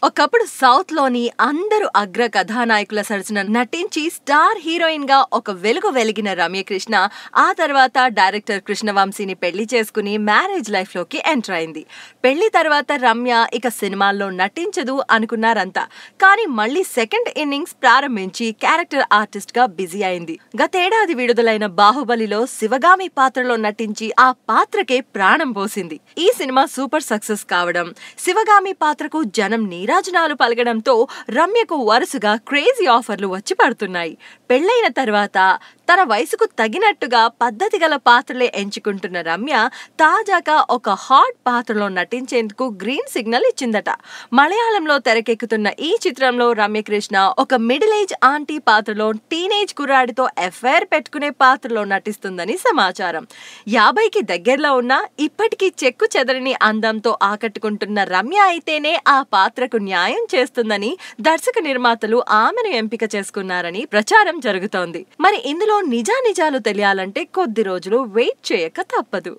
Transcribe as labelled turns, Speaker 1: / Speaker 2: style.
Speaker 1: ఒకప్పుడు సౌత్ లోని అందరూ అగ్ర కథానాయకుల సరసన నటించి స్టార్ హీరోయిన్ గా ఒక వెలుగు వెలిగిన రమ్యకృష్ణ ఆ తర్వాత డైరెక్టర్ కృష్ణవంశీని పెళ్లి చేసుకుని మ్యారేజ్ లైఫ్ లోకి ఎంటర్ అయింది. పెళ్లి తర్వాత రమ్య ఇక సినిమాల్లో నటించదు అనుకున్నారంతా. కానీ మళ్ళీ సెకండ్ ఇన్నింగ్స్ ప్రారంభించి క్యారెక్టర్ ఆర్టిస్ట్ గా బిజీ అయింది. గతేడాది విడుదలైన బాహుబలిలో శివగామి పాత్రలో నటించి ఆ పాత్రకే ప్రాణం పోసింది. ఈ సినిమా సూపర్ సక్సెస్ కావడం, శివగామి పాత్రకు జనం నీరాజనాలు పలకడంతో రమ్యకు వరుసగా క్రేజీ ఆఫర్లు వచ్చి పడుతున్నాయి. పెళ్లైన తర్వాత తన వయసుకు తగినట్టుగా పద్ధతి గల పాత్రలే ఎంచుకుంటున్న రమ్య తాజాగా ఒక హాట్ పాత్రలో నటించేందుకు గ్రీన్ సిగ్నల్ ఇచ్చిందట. మలయాళంలో తెరకెక్కుతున్న ఈ చిత్రంలో రమ్యకృష్ణ ఒక మిడిల్ ఏజ్ ఆంటీ పాత్రలో టీనేజ్ కుర్రాడితో ఎఫ్ఐఆర్ పెట్టుకునే పాత్రలో నటిస్తుందని సమాచారం. 50కి దగ్గరలో ఉన్న ఇప్పటికీ చెక్కు చెదరని అందంతో ఆకట్టుకుంటున్న రమ్య అయితేనే ఆ పాత్రకు న్యాయం చేస్తుందని దర్శక నిర్మాతలు ఆమెను ఎంపిక చేసుకున్నారని ప్రచారం జరుగుతోంది. మరి ఇందులో నిజానిజాలు తెలియాలంటే కొద్ది రోజులు వెయిట్ చేయక తప్పదు.